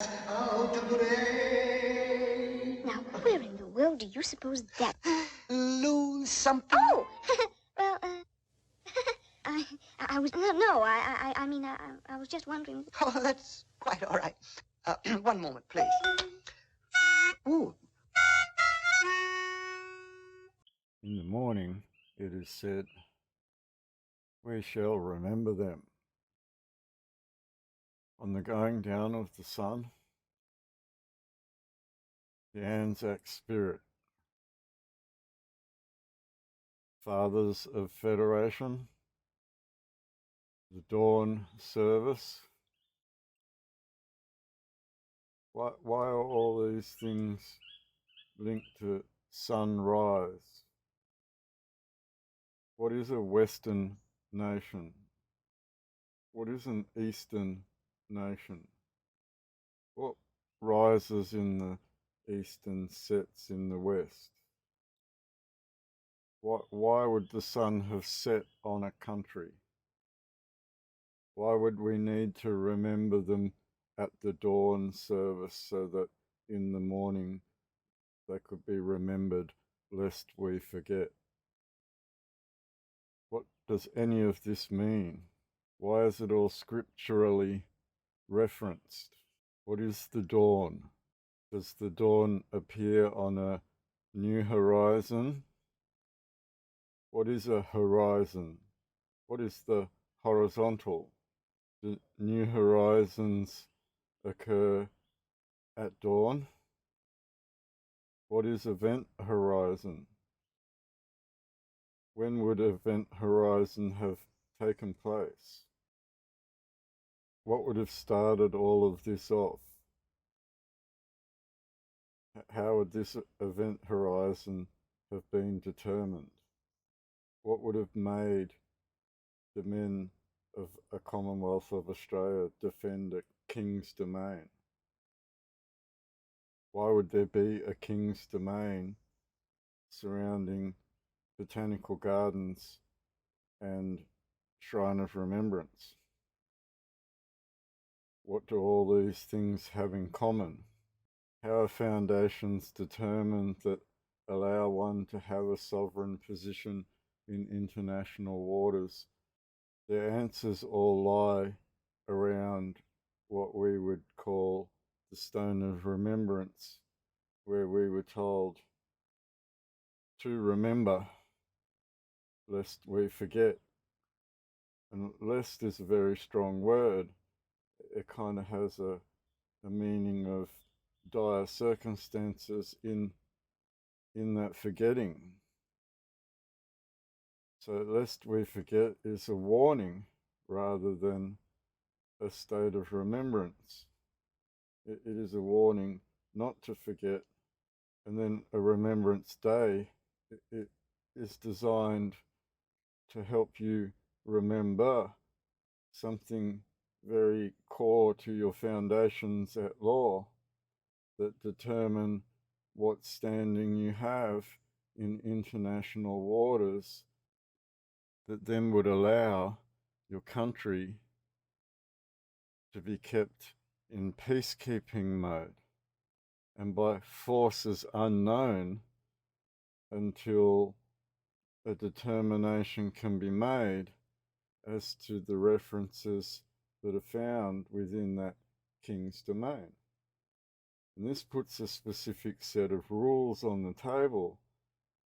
Out of the rain. Now, where in the world do you suppose that... Lose something? Oh! Well, I was... No, I mean, I was just wondering... Oh, that's quite all right. One moment, please. Ooh. In the morning, it is said, we shall remember them. On the going down of the sun, the Anzac spirit, fathers of federation, the dawn service. Why are all these things linked to sunrise? What is a Western nation? What is an Eastern nation? What rises in the East and sets in the West? Why would the sun have set on a country? Why would we need to remember them at the dawn service so that in the morning they could be remembered lest we forget? What does any of this mean? Why is it all scripturally referenced? What is the dawn? Does the dawn appear on a new horizon? What is a horizon? What is the horizontal? Do new horizons occur at dawn? What is event horizon? When would event horizon have taken place? What would have started all of this off? How would this event horizon have been determined? What would have made the men of a Commonwealth of Australia defend a king's domain? Why would there be a king's domain surrounding botanical gardens and shrine of remembrance? What do all these things have in common? How are foundations determined that allow one to have a sovereign position in international waters? Their answers all lie around what we would call the Stone of Remembrance, where we were told to remember lest we forget. And lest is a very strong word. It kind of has a meaning of dire circumstances in that forgetting. So lest we forget is a warning rather than a state of remembrance. It is a warning not to forget. And then a Remembrance Day, it is designed to help you remember something very core to your foundations at law that determine what standing you have in international waters, that then would allow your country to be kept in peacekeeping mode and by forces unknown until a determination can be made as to the references that are found within that king's domain. And this puts a specific set of rules on the table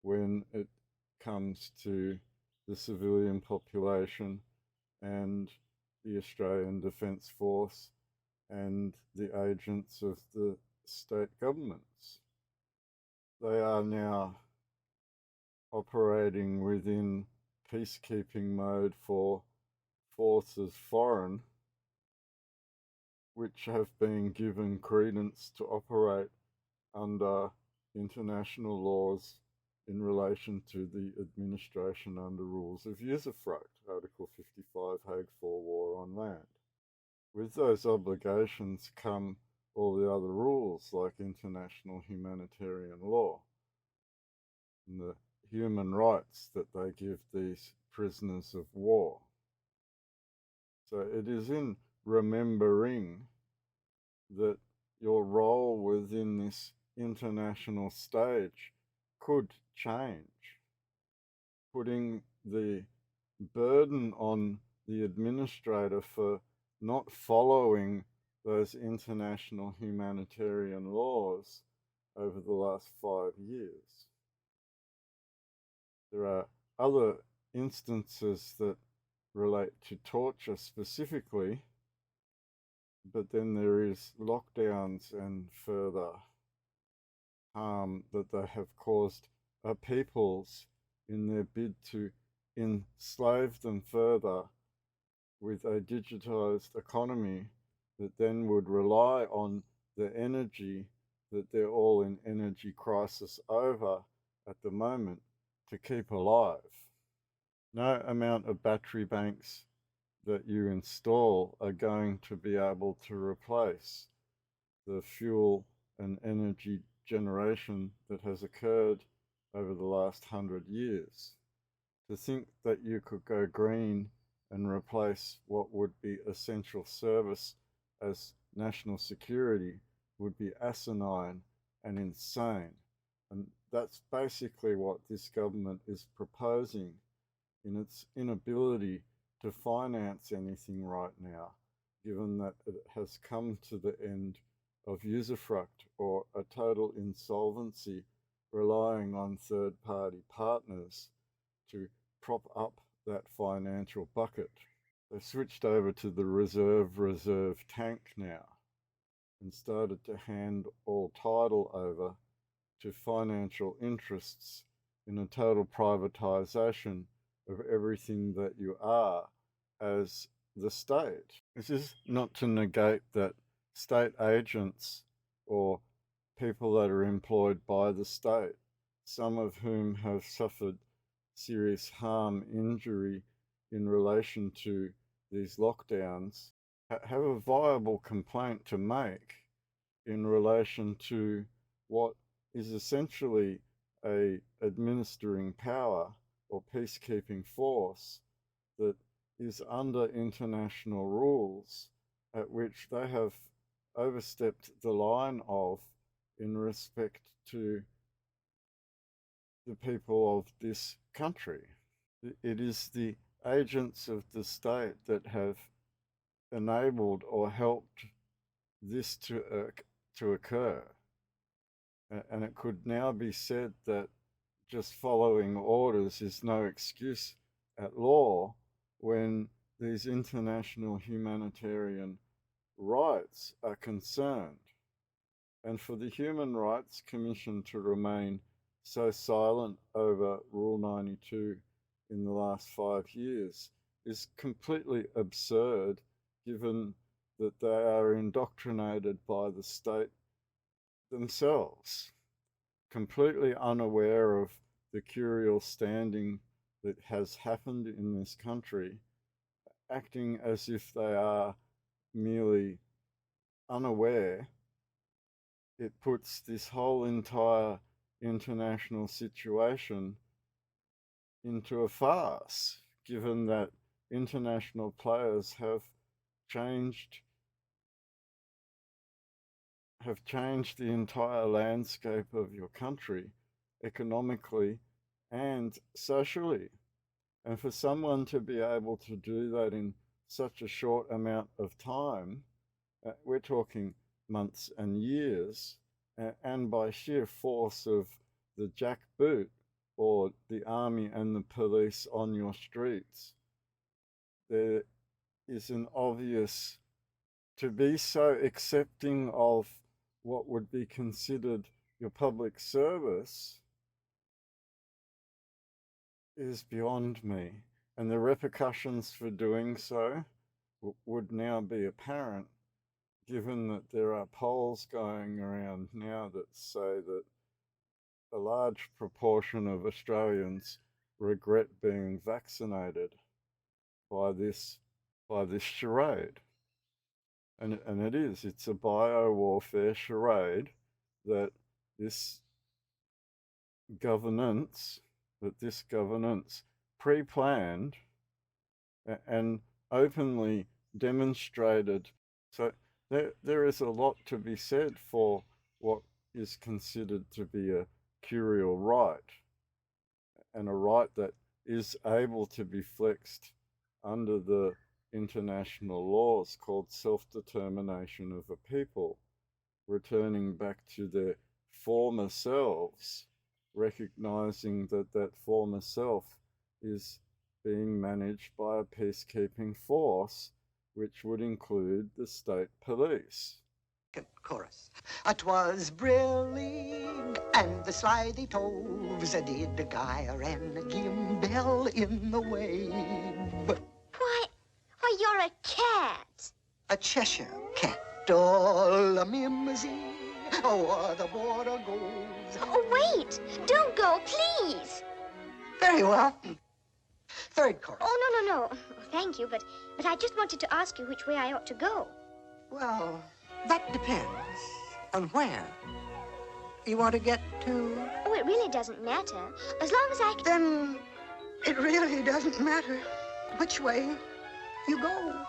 when it comes to the civilian population and the Australian Defence Force and the agents of the state governments. They are now operating within peacekeeping mode for forces foreign, which have been given credence to operate under international laws in relation to the administration under Rules of Usufruct, Article 55, Hague 4 War on Land. With those obligations come all the other rules like international humanitarian law and the human rights that they give these prisoners of war. So it is in remembering that your role within this international stage could change, putting the burden on the administrator for not following those international humanitarian laws over the last 5 years. There are other instances that relate to torture specifically, but then there is lockdowns and further harm that they have caused peoples in their bid to enslave them further with a digitized economy that then would rely on the energy that they're all in energy crisis over at the moment to keep alive. No amount of battery banks that you install are going to be able to replace the fuel and energy generation that has occurred over the last 100 years. To think that you could go green and replace what would be essential service as national security would be asinine and insane. And that's basically what this government is proposing in its inability to finance anything right now, given that it has come to the end of usufruct or a total insolvency, relying on third-party partners to prop up that financial bucket. They've switched over to the reserve tank now and started to hand all title over to financial interests in a total privatization of everything that you are as the state. This is not to negate that state agents or people that are employed by the state, some of whom have suffered serious harm, injury in relation to these lockdowns, have a viable complaint to make in relation to what is essentially a administering power or peacekeeping force that is under international rules at which they have overstepped the line of in respect to the people of this country. It is the agents of the state that have enabled or helped this to occur. And it could now be said that just following orders is no excuse at law when these international humanitarian rights are concerned. And for the Human Rights Commission to remain so silent over Rule 92 in the last 5 years is completely absurd, given that they are indoctrinated by the state themselves, completely unaware of the curial standing that has happened in this country, acting as if they are merely unaware. It puts this whole entire international situation into a farce, given that international players have changed the entire landscape of your country economically and socially. And for someone to be able to do that in such a short amount of time, we're talking months and years, and by sheer force of the jackboot or the army and the police on your streets, there is an obvious, to be so accepting of what would be considered your public service is beyond me. And the repercussions for doing so would now be apparent, given that there are polls going around now that say that a large proportion of Australians regret being vaccinated by this charade. And it's a bio-warfare charade that this governance pre-planned and openly demonstrated. So There is a lot to be said for what is considered to be a curial right, and a right that is able to be flexed under the international laws called self-determination of a people, returning back to their former selves, recognizing that that former self is being managed by a peacekeeping force, which would include the state police. Chorus. It was brillig, and the slithy toves did a gyre and a gimble in the wave. Why, you're a cat. A Cheshire cat, all a mimsy, o'er the border goes. Oh, wait. Don't go, please. Very well. Third chorus. Oh, no. Oh, thank you, but I just wanted to ask you which way I ought to go. Well, that depends on where you want to get to. Oh, it really doesn't matter. As long as I can... Then it really doesn't matter which way you go.